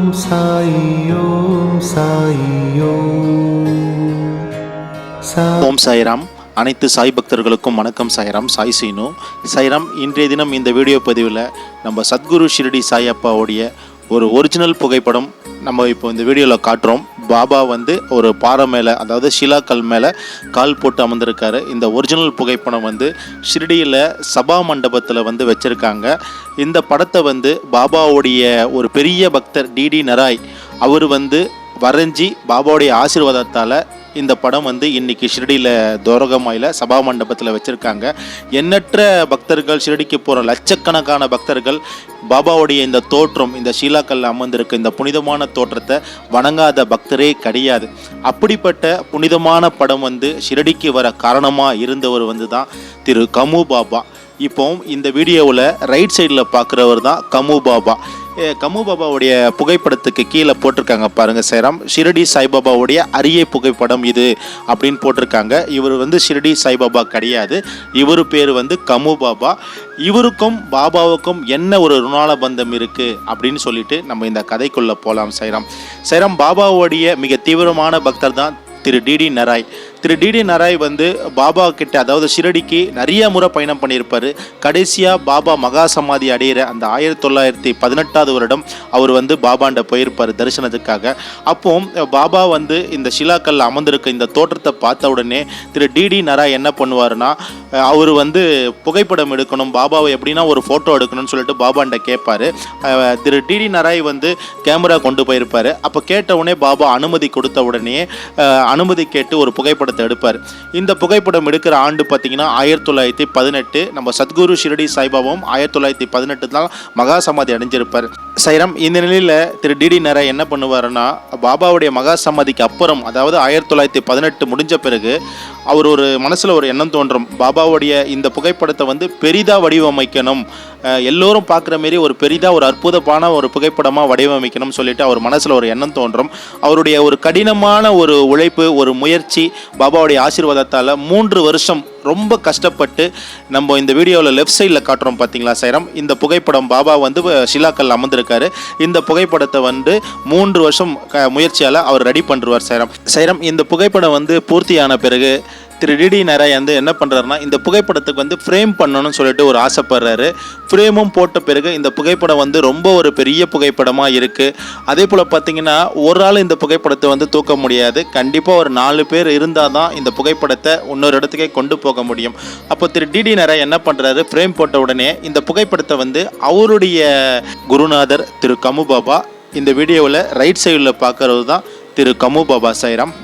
ஓம் சாய்ராம். அனைத்து சாய் பக்தர்களுக்கும் வணக்கம். சாய்ராம், சாய் சீனு. சாய்ராம், இன்றைய தினம் இந்த வீடியோ பதிவில் நம்ம சத்குரு ஷிரடி சாயப்பாவுடைய ஒரு ஒரிஜினல் புகைப்படம் நம்ம இப்போ இந்த வீடியோவில் காட்டுறோம். பாபா வந்து ஒரு பாறை மேலே, அதாவது ஷிலாக்கல் மேலே கால் போட்டு அமர்ந்திருக்காரு. இந்த ஒரிஜினல் புகைப்படம் வந்து ஷிரடியில் சபா மண்டபத்தில் வந்து வச்சுருக்காங்க. இந்த படத்தை வந்து பாபாவுடைய ஒரு பெரிய பக்தர் டிடி நராய் அவர் வந்து வரைஞ்சி பாபாவுடைய ஆசீர்வாதத்தால் இந்த படம் வந்து இன்றைக்கி ஷிரடியில் துவரகமாயில் சபா மண்டபத்தில் வச்சுருக்காங்க. எண்ணற்ற பக்தர்கள், ஷிரடிக்கு போகிற லட்சக்கணக்கான பக்தர்கள் பாபாவுடைய இந்த தோற்றம், இந்த ஷீலாக்கல்ல அமர்ந்திருக்க இந்த புனிதமான தோற்றத்தை வணங்காத பக்தரே கிடையாது. அப்படிப்பட்ட புனிதமான படம் வந்து ஷிரடிக்கு வர காரணமாக இருந்தவர் வந்து தான் திரு கமு பாபா. இப்போ இந்த வீடியோவில் ரைட் சைடில் பார்க்குறவர் தான் கமு பாபா. கமு பாபாவுடைய புகைப்படத்துக்கு கீழே போட்டிருக்காங்க பாருங்கள் சாய்ராம், ஷிரடி சாய்பாபாவுடைய அரிய புகைப்படம் இது அப்படின்னு போட்டிருக்காங்க. இவர் வந்து ஷிரடி சாய்பாபா கிடையாது, இவர் பேர் வந்து கமு பாபா. இவருக்கும் பாபாவுக்கும் என்ன ஒரு ருணால பந்தம் இருக்குது அப்படின்னு சொல்லிட்டு நம்ம இந்த கதைக்குள்ளே போகலாம். சாய்ராம், பாபாவுடைய மிக தீவிரமான பக்தர் தான் திரு டிடி நராய். திரு டிடி நராய் வந்து பாபா கிட்ட, அதாவது ஷிரடிக்கு நிறைய முறை பயணம் பண்ணியிருப்பார். கடைசியாக பாபா மகா சமாதி அடைகிற அந்த 1918 வருடம் அவர் வந்து பாபாண்ட போயிருப்பார் தரிசனத்துக்காக. அப்போ பாபா வந்து இந்த ஷிலாக்கல்ல அமர்ந்திருக்க இந்த தோற்றத்தை பார்த்த உடனே திரு டிடி நராய் என்ன பண்ணுவார்னா, அவர் வந்து புகைப்படம் எடுக்கணும், பாபாவை எப்படின்னா ஒரு ஃபோட்டோ எடுக்கணும்னு சொல்லிட்டு பாபாண்ட கேட்பார். திரு டிடி நராய் வந்து கேமரா கொண்டு போயிருப்பார். அப்போ கேட்ட உடனே பாபா அனுமதி கொடுத்த உடனே அனுமதி கேட்டு ஒரு புகைப்படத்தை எடுப்பார். இந்த புகைப்படம் எடுக்கிற ஆண்டு பார்த்தீங்கன்னா 1918. நம்ம சத்குரு ஷிரடி சாய்பாபாவும் 1918 தான் மகா சமாதி அடைஞ்சிருப்பார். சாய்ராம், இந்த நிலையில் திரு டிடி நராய் என்ன பண்ணுவாருன்னா, பாபாவுடைய மகா சமாதிக்கு அப்புறம், அதாவது 1918 முடிஞ்ச பிறகு அவர் ஒரு மனசில் ஒரு எண்ணம் தோன்றும், பாபாவுடைய இந்த புகைப்படத்தை வந்து பெரிதாக வடிவமைக்கணும், எல்லோரும் பார்க்குற மாரி ஒரு பெரிதாக ஒரு அற்புதமான ஒரு புகைப்படமாக வடிவமைக்கணும்னு சொல்லிட்டு அவர் மனசில் ஒரு எண்ணம் தோன்றும். அவருடைய ஒரு கடினமான ஒரு உழைப்பு, ஒரு முயற்சி, பாபாவுடைய ஆசீர்வாதத்தால் 3 வருஷம் ரொம்ப கஷ்டப்பட்டு, நம்ம இந்த வீடியோவில் லெஃப்ட் சைடில் காட்டுறோம் பார்த்தீங்களா சாய்ராம், இந்த புகைப்படம் பாபா வந்து ஷிலாக்கல் அமர்ந்திருக்காரு. இந்த புகைப்படத்தை வந்து 3 வருஷம் முயற்சியால் அவர் ரெடி பண்ணுவார். சாய்ராம், இந்த புகைப்படம் வந்து பூர்த்தியான பிறகு திரு டிடி நராய் வந்து என்ன பண்ணுறாருனா, இந்த புகைப்படத்துக்கு வந்து ஃப்ரேம் பண்ணணும்னு சொல்லிட்டு ஒரு ஆசைப்படுறாரு. ஃப்ரேமும் போட்ட பிறகு இந்த புகைப்படம் வந்து ரொம்ப ஒரு பெரிய புகைப்படமாக இருக்குது. அதே போல் பார்த்திங்கன்னா ஒரு ஆள் இந்த புகைப்படத்தை வந்து தூக்க முடியாது. கண்டிப்பாக ஒரு 4 பேர் இருந்தால் தான் இந்த புகைப்படத்தை இன்னொரு இடத்துக்கே கொண்டு போக முடியும். அப்போ திரு டிடி நராய் என்ன பண்ணுறாரு, ஃப்ரேம் போட்ட உடனே இந்த புகைப்படத்தை வந்து அவருடைய குருநாதர் திரு கமு பாபா, இந்த வீடியோவில் ரைட் சைடில் பார்க்குறது தான் திரு கமு பாபா சாய்ராம்,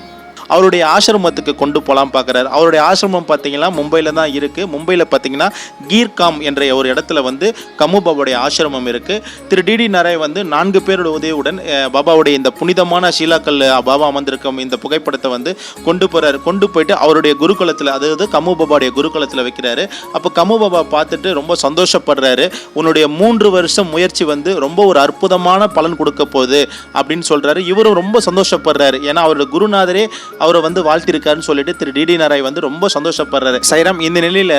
அவருடைய ஆசிரமத்துக்கு கொண்டு போகலாம் பார்க்குறாரு. அவருடைய ஆசிரமம் பார்த்தீங்கன்னா மும்பையில் தான் இருக்குது. மும்பையில் பார்த்தீங்கன்னா கீர்காம் என்ற ஒரு இடத்துல வந்து கமு பாபாவுடைய ஆசிரமம் இருக்குது. திரு டிடி நராய் வந்து 4 பேரோட உதவியுடன் பாபாவுடைய இந்த புனிதமான ஷீலாக்கல் பாபா அமர்ந்திருக்கும் இந்த புகைப்படத்தை வந்து கொண்டு போகிறாரு. கொண்டு போயிட்டு அவருடைய குருகுலத்தில், அதாவது கமு பாபாவுடைய குருகுலத்தில் வைக்கிறாரு. அப்போ கமு பாபா பார்த்துட்டு ரொம்ப சந்தோஷப்படுறாரு. உன்னுடைய 3 வருஷம் முயற்சி வந்து ரொம்ப ஒரு அற்புதமான பலன் கொடுக்க போகுது அப்படின்னு சொல்கிறாரு. இவரும் ரொம்ப சந்தோஷப்படுறாரு. ஏன்னா அவருடைய குருநாதரே அவரை வந்து வாழ்த்திருக்காருன்னு சொல்லிட்டு திரு டிடி நராய் வந்து ரொம்ப சந்தோஷப்படுறாரு. சாய்ராம், இந்த நிலையில்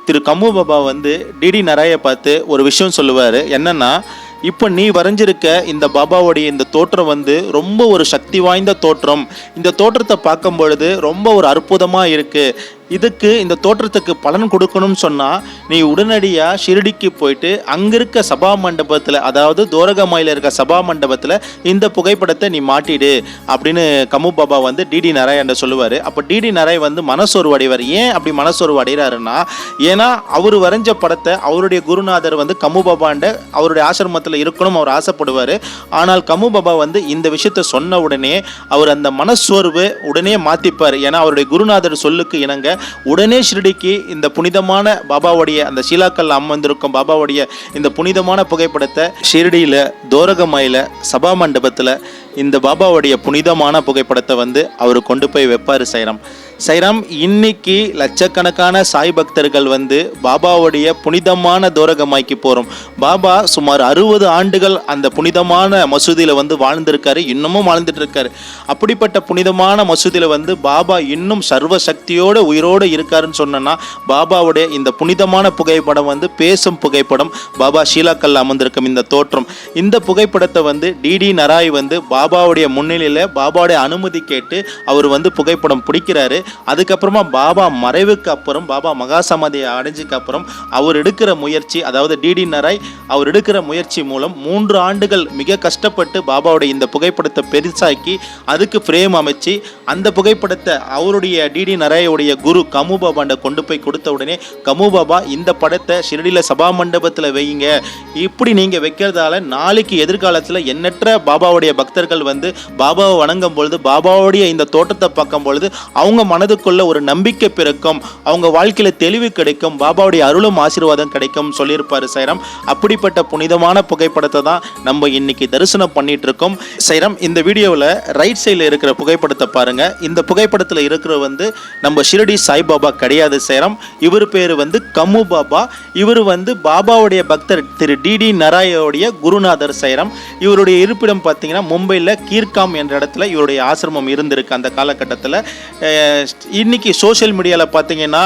திரு கமு பாபா வந்து டிடி நராயை பார்த்து ஒரு விஷயம் சொல்லுவார். என்னன்னா, இப்போ நீ வரைஞ்சிருக்க இந்த பாபாவுடைய இந்த தோற்றம் வந்து ரொம்ப ஒரு சக்தி வாய்ந்த தோற்றம். இந்த தோற்றத்தை பார்க்கும் பொழுது ரொம்ப ஒரு அற்புதமாக இருக்குது. இதுக்கு, இந்த தோற்றத்துக்கு பலன் கொடுக்கணும்னு சொன்னால் நீ உடனடியாக ஷிரடிக்கு போயிட்டு அங்கே இருக்க சபா மண்டபத்தில், அதாவது துவரகமாயில் இருக்க சபா மண்டபத்தில் இந்த புகைப்படத்தை நீ மாட்டிடு அப்படின்னு கமு பாபா வந்து டிடி நராய் சொல்லுவார். அப்போ டிடி நராய் வந்து மனசோர்வு அடைவார். ஏன் அப்படி மனசோர்வு அடைகிறாருன்னா, ஏன்னா அவர் வரைஞ்ச படத்தை அவருடைய குருநாதர் வந்து கமு பாபாண்ட அவருடைய ஆசிரமத்தில் இருக்கணும் அவர் ஆசைப்படுவார். ஆனால் கமு பாபா வந்து இந்த விஷயத்தை சொன்ன உடனே அவர் அந்த மனசோர்வு உடனே மாற்றிப்பார். ஏன்னா அவருடைய குருநாதர் சொல்லுக்கு இணங்க உடனே ஷிரடிக்கு இந்த புனிதமான பாபாவுடைய அந்த ஷீலாக்கல் அமர்ந்திருக்கும் பாபாவுடைய இந்த புனிதமான புகைப்படத்தை ஷிரடியில் துவரகமாயில் சபா மண்டபத்தில் இந்த பாபாவுடைய புனிதமான புகைப்படத்தை வந்து அவர் கொண்டு போய் வைப்பார். சாய்ராம், சைராம், இன்னைக்கு லட்சக்கணக்கான சாய் பக்தர்கள் வந்து பாபாவுடைய புனிதமான தோரகமாய்க்கு போகிறோம். பாபா சுமார் 60 ஆண்டுகள் அந்த புனிதமான மசூதியில் வந்து வாழ்ந்திருக்காரு, இன்னமும் வாழ்ந்துட்டு இருக்காரு. அப்படிப்பட்ட புனிதமான மசூதியில் வந்து பாபா இன்னும் சர்வ சக்தியோடு உயிரோடு இருக்காருன்னு சொன்னா, பாபாவுடைய இந்த புனிதமான புகைப்படம் வந்து பேசும் புகைப்படம். பாபா ஷீலாக்கல்ல அமர்ந்திருக்கும் இந்த தோற்றம், இந்த புகைப்படத்தை வந்து டிடி நராய் வந்து பாபாவுடைய முன்னிலையில் பாபாவுடைய அனுமதி கேட்டு அவர் வந்து புகைப்படம் பிடிக்கிறாரு. அதுக்கப்புறமா பாபா மறைவுக்கு அப்புறம், பாபா மகாசமாதியை அடைஞ்சதுக்கு அப்புறம் அவர் எடுக்கிற முயற்சி, அதாவது டிடி நராய் அவர் எடுக்கிற முயற்சி மூலம் 3 ஆண்டுகள் மிக கஷ்டப்பட்டு பாபாவுடைய இந்த புகைப்படத்தை பெருசாக்கி அதுக்கு ஃப்ரேம் அமைச்சு அந்த புகைப்படத்தை அவருடைய டிடி நராயோடைய குரு கமு பாபாண்ட கொண்டு போய் கொடுத்த உடனே கமு பாபா இந்த படத்தை ஷிரடியில் சபா மண்டபத்தில் வைங்க, இப்படி நீங்கள் வைக்கிறதால நாளைக்கு எதிர்காலத்தில் எண்ணற்ற பாபாவுடைய பக்தர்கள் வந்து பாபாவை வணங்கும் பொழுது, பாபாவுடைய இந்த தோட்டத்தை பார்க்கும் பொழுது அவங்க மனதுக்குள்ள ஒரு நம்பிக்கை பிறக்கும், அவங்க வாழ்க்கையில தெளிவு கிடைக்கும், பாபாவுடைய அருளும் ஆசீர்வாதம் கிடைக்கும் சொல்லியிருப்பாரு சைராம். அப்படிப்பட்ட புனிதமான புகைப்படத்தை தான் நம்ம இன்னைக்கு தரிசனம் பண்ணிட்டு இருக்கோம். சைராம், இந்த வீடியோவில் ரைட் சைடில் இருக்கிற புகைப்படத்தை பாருங்க. இந்த புகைப்படத்தில் இருக்கிற வந்து நம்ம ஷிரடி சாய்பாபா கிடையாது சைராம். இவர் பேர் வந்து கமு பாபா. இவர் வந்து பாபாவுடைய பக்தர் திரு டிடி நராயோடைய குருநாதர் சைராம். இவருடைய இருப்பிடம் பார்த்தீங்கன்னா மும்பையில் கீர்காம் என்ற இடத்துல இவருடைய ஆசிரமம் இருந்திருக்கு அந்த காலகட்டத்தில். இன்னைக்கு சோஷியல் மீடியாவில் பார்த்தீங்கன்னா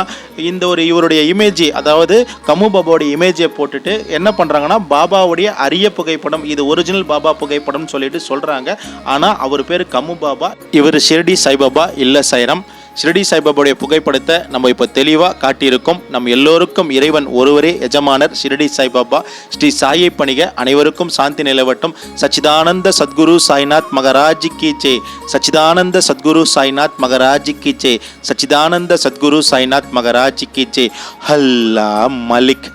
இந்த ஒரு இவருடைய இமேஜ், அதாவது கமு பாபாவுடைய இமேஜை போட்டுட்டு என்ன பண்ணுறாங்கன்னா பாபாவுடைய அரிய புகைப்படம், இது ஒரிஜினல் பாபா புகைப்படம் சொல்லிட்டு சொல்கிறாங்க. ஆனால் அவர் பேர் கமு பாபா, இவர் ஷிரடி சாய்பாபா இல்லை சைராம். ஷிரடி சாய்பாபாவுடைய புகைப்படத்தை நம்ம இப்போ தெளிவாக காட்டியிருக்கோம். நம்ம எல்லோருக்கும் இறைவன் ஒருவரே எஜமானர் ஷிரடி சாய்பாபா. ஸ்ரீ சாயை பணிக, அனைவருக்கும் சாந்தி நிலவட்டும். சச்சிதானந்த சத்குரு சாய்நாத் மகராஜ் கி ஜெய். சச்சிதானந்த சத்குரு சாய்நாத் மகராஜ் கி ஜெய். சச்சிதானந்த சத்குரு சாய்நாத் மகராஜ் கி ஜெய். அல்லா மலிக்.